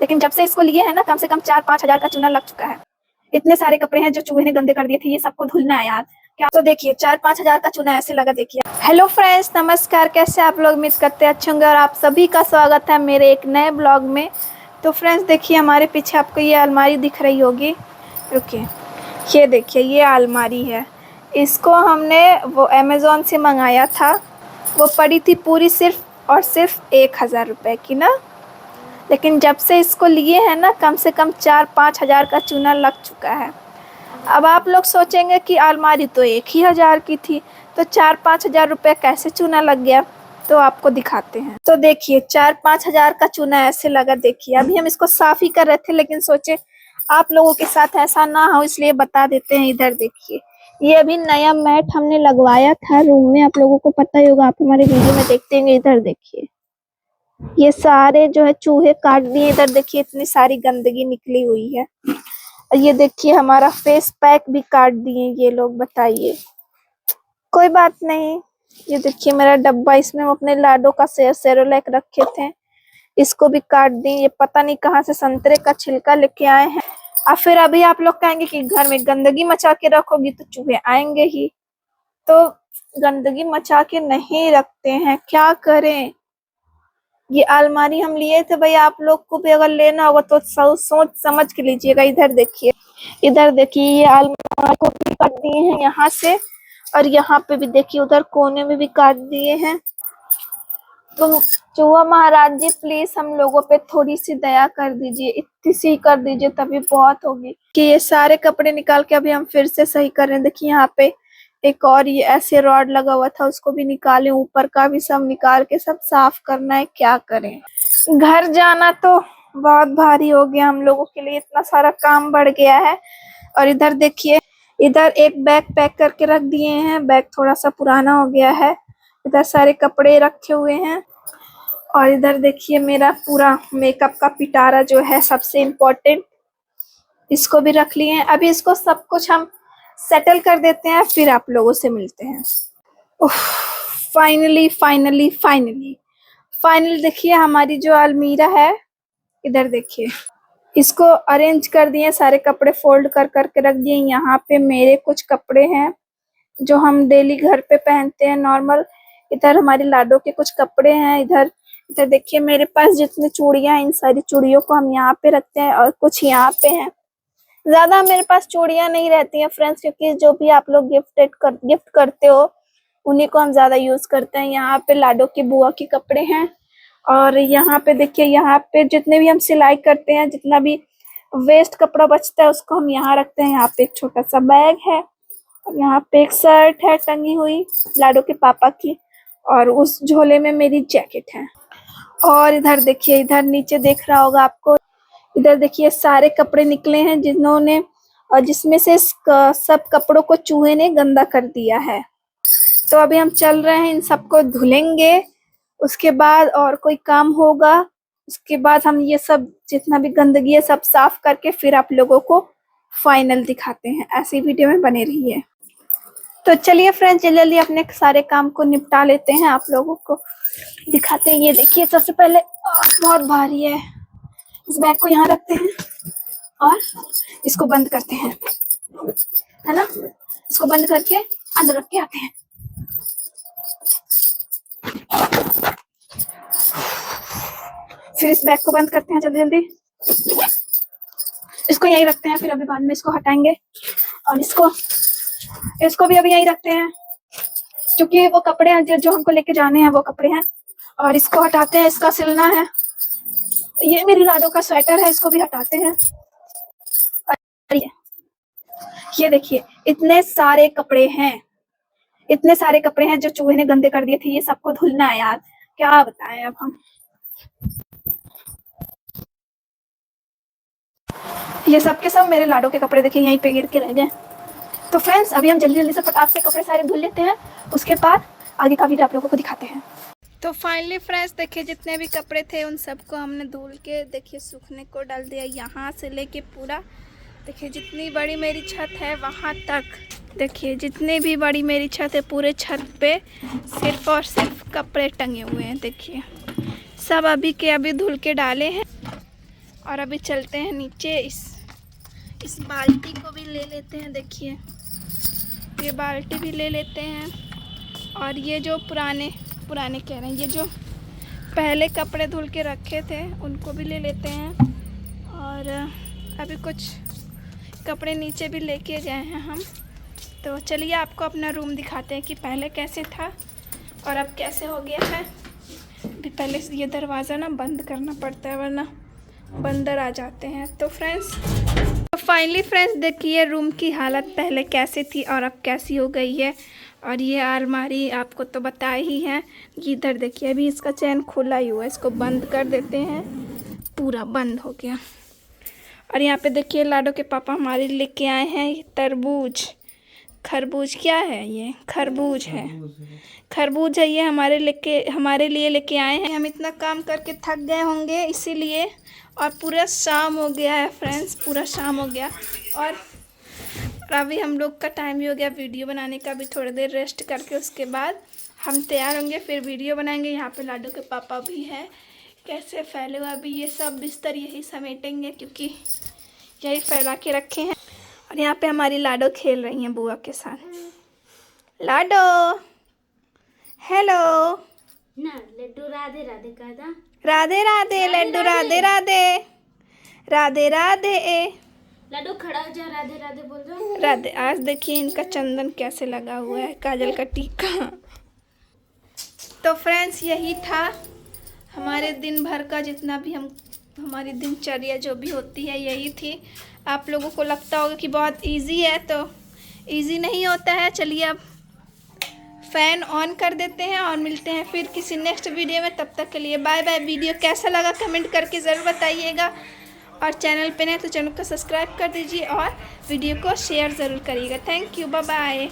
लेकिन जब से इसको लिए हैं ना, कम से कम 4-5 हजार का चूना लग चुका है। इतने सारे कपड़े हैं जो चूहे ने गंदे कर दिए थे, ये सबको धुलना है यार। क्या तो देखिए 4-5 हजार का चूना ऐसे लगा। देखिए, हेलो फ्रेंड्स, नमस्कार। कैसे आप लोग? उम्मीद करते हैं अच्छे होंगे और आप सभी का स्वागत है मेरे एक नए ब्लॉग में। तो फ्रेंड्स देखिए, हमारे पीछे आपको ये अलमारी दिख रही होगी। रुकिए, ये देखिए, ये अलमारी है। इसको हमने वो अमेज़ॉन से मंगाया था। वो पड़ी थी पूरी सिर्फ और सिर्फ 1000 रुपये की ना। लेकिन जब से इसको लिए हैं ना, कम से कम 4-5 हजार का चूना लग चुका है। अब आप लोग सोचेंगे कि अलमारी तो 1000 की थी, तो 4-5 हजार रुपये कैसे चूना लग गया? तो आपको दिखाते हैं। तो देखिए, 4-5 हजार का चूना ऐसे लगा। देखिए, अभी हम इसको साफ ही कर रहे थे, लेकिन सोचे आप लोगों के साथ ऐसा ना हो, इसलिए बता देते हैं। इधर देखिए, ये अभी नया मैट हमने लगवाया था रूम में, आप लोगों को पता ही होगा, आप हमारे वीडियो में देखते होंगे। इधर देखिए, ये सारे जो है चूहे काट दिए। इधर देखिए, इतनी सारी गंदगी निकली हुई है। और ये देखिए, हमारा फेस पैक भी काट दिए ये लोग। बताइए, कोई बात नहीं। ये देखिए मेरा डब्बा, इसमें हम अपने लाडो का सेरोलैक रखे थे, इसको भी काट दिए। ये पता नहीं कहाँ से संतरे का छिलका लेके आए हैं। और फिर अभी आप लोग कहेंगे कि घर में गंदगी मचा के रखोगी तो चूहे आएंगे ही। तो गंदगी मचा के नहीं रखते हैं, क्या करें। ये अलमारी हम लिए थे भाई, आप लोग को भी अगर लेना होगा तो सोच समझ के लीजिएगा। इधर देखिए, इधर देखिए, ये अलमारी को भी काट दिए हैं यहाँ से, और यहाँ पे भी देखिए, उधर कोने में भी काट दिए हैं। तो चूहा महाराज जी, प्लीज हम लोगों पे थोड़ी सी दया कर दीजिए, इतनी सी कर दीजिए तभी बहुत होगी। कि ये सारे कपड़े निकाल के अभी हम फिर से सही कर रहे हैं। देखिए यहाँ पे एक और ये ऐसे रॉड लगा हुआ था, उसको भी निकाले, ऊपर का भी सब निकाल के सब साफ करना है। क्या करें, घर जाना तो बहुत भारी हो गया हम लोगों के लिए, इतना सारा काम बढ़ गया है। और इधर देखिए, इधर एक बैग पैक करके रख दिए हैं, बैग थोड़ा सा पुराना हो गया है। इधर सारे कपड़े रखे हुए हैं। और इधर देखिए, मेरा पूरा मेकअप का पिटारा जो है सबसे इम्पोर्टेंट, इसको भी रख लिए हैं। अभी इसको सब कुछ हम सेटल कर देते हैं, फिर आप लोगों से मिलते हैं। फाइनली फाइनली फाइनली फाइनली देखिए, हमारी जो अलमीरा है, इधर देखिए, इसको अरेंज कर दिए, सारे कपड़े फोल्ड कर करके रख दिए। यहाँ पे मेरे कुछ कपड़े हैं जो हम डेली घर पे पहनते हैं नॉर्मल। इधर हमारी लाडो के कुछ कपड़े हैं। इधर इधर देखिए, मेरे पास जितनी चूड़ियां हैं, इन सारी चूड़ियों को हम यहाँ पे रखते हैं, और कुछ यहाँ पे हैं। ज्यादा मेरे पास चूड़ियां नहीं रहती हैं फ्रेंड्स, क्योंकि जो भी आप लोग गिफ्ट करते हो उन्हीं को हम ज्यादा यूज करते हैं। यहाँ पे लाडो की बुआ के कपड़े हैं। और यहाँ पे देखिए, यहाँ पे जितने भी हम सिलाई करते हैं, जितना भी वेस्ट कपड़ा बचता है उसको हम यहाँ रखते हैं। यहाँ पे एक छोटा सा बैग है, और यहाँ पे एक शर्ट है टंगी हुई लाडो के पापा की, और उस झोले में मेरी जैकेट है। और इधर देखिए, इधर नीचे देख रहा होगा आपको, इधर देखिए सारे कपड़े निकले हैं जिन्होंने, और जिसमें से सब कपड़ों को चूहे ने गंदा कर दिया है। तो अभी हम चल रहे हैं, इन सबको धुलेंगे, उसके बाद और कोई काम होगा, उसके बाद हम ये सब जितना भी गंदगी है सब साफ करके फिर आप लोगों को फाइनल दिखाते हैं। ऐसी वीडियो में बने रहिए। तो चलिए फ्रेंड्स, जल्दी जल्दी अपने सारे काम को निपटा लेते हैं, आप लोगों को दिखाते हैं। ये देखिए, सबसे पहले बहुत भारी है, इस बैग को यहाँ रखते हैं और इसको बंद करते हैं, है ना। इसको बंद करके अंदर रख के आते हैं। फिर इस बैग को बंद करते हैं जल्दी जल्दी, इसको यहीं रखते हैं, फिर अभी बाद में इसको हटाएंगे। और इसको भी अभी यहीं रखते हैं, क्योंकि वो कपड़े हैं जो हमको लेके जाने हैं, वो कपड़े हैं। और इसको हटाते हैं, इसका सिलना है। ये मेरी लाडो का स्वेटर है, इसको भी हटाते हैं। और ये देखिए, इतने सारे कपड़े हैं, इतने सारे कपड़े हैं जो चूहे ने गंदे कर दिए थे, ये सबको धुलना है यार। क्या बताएं अब हम। ये सब के सब मेरे लाडो के कपड़े देखिए यहीं पे गिर के रह गए। तो फ्रेंड्स, अभी हम जल्दी जल्दी से फटाक से कपड़े सारे धुल लेते हैं, उसके बाद आगे का वीडियो आप लोगों को दिखाते हैं। तो फाइनली फ्रेंड्स देखिए, जितने भी कपड़े थे उन सबको हमने धुल के देखिए सूखने को डाल दिया। यहाँ से लेके पूरा देखिए, जितनी बड़ी मेरी छत है वहाँ तक देखिए, जितनी भी बड़ी मेरी छत है, पूरे छत पे सिर्फ और सिर्फ कपड़े टंगे हुए हैं। देखिए, सब अभी के अभी धुल के डाले हैं। और अभी चलते हैं नीचे। इस बाल्टी को भी ले लेते हैं। देखिए ये बाल्टी भी ले लेते हैं। और ये जो पुराने कह रहे हैं, ये जो पहले कपड़े धुल के रखे थे उनको भी ले लेते हैं। और अभी कुछ कपड़े नीचे भी लेके गए हैं हम। तो चलिए आपको अपना रूम दिखाते हैं कि पहले कैसे था और अब कैसे हो गया है। अभी पहले ये दरवाज़ा ना बंद करना पड़ता है वरना बंदर आ जाते हैं। तो फाइनली फ्रेंड्स देखिए रूम की हालत पहले कैसे थी और अब कैसी हो गई है। और ये अलमारी आपको तो बता ही है। इधर देखिए अभी इसका चैन खुला ही हुआ है, इसको बंद कर देते हैं। पूरा बंद हो गया। और यहाँ पे देखिए लाडो के पापा हमारे लेके आए हैं ये तरबूज, खरबूज क्या है ये? खरबूज है, खरबूज है ये हमारे लिए लेके आए हैं। हम इतना काम करके थक गए होंगे इसीलिए। और पूरा शाम हो गया है फ्रेंड्स, पूरा शाम हो गया। और अभी हम लोग का टाइम भी हो गया वीडियो बनाने का। भी थोड़ी देर रेस्ट करके उसके बाद हम तैयार होंगे, फिर वीडियो बनाएंगे। यहाँ पे लाडो के पापा भी हैं, कैसे फैले हुआ। अभी ये सब बिस्तर यही समेटेंगे क्योंकि यही फैला के रखे हैं। और यहाँ पे हमारी लाडो खेल रही हैं बुआ के साथ। लाडो हेलो ना लड्डू राधे राधे कहता। राधे राधे लड्डू राधे राधे राधे राधे लड्डू खड़ा हो जा, राधे राधे बोल दो। राधे। आज देखिए इनका चंदन कैसे लगा हुआ है, काजल का टीका। तो फ्रेंड्स यही था हमारे दिन भर का, जितना भी हमारी दिनचर्या जो भी होती है यही थी। आप लोगों को लगता होगा कि बहुत इजी है, तो इजी नहीं होता है। चलिए अब फ़ैन ऑन कर देते हैं और मिलते हैं फिर किसी नेक्स्ट वीडियो में। तब तक के लिए बाय बाय। वीडियो कैसा लगा कमेंट करके ज़रूर बताइएगा। और चैनल पे नए तो चैनल को सब्सक्राइब कर दीजिए और वीडियो को शेयर ज़रूर करिएगा। Thank you, bye bye.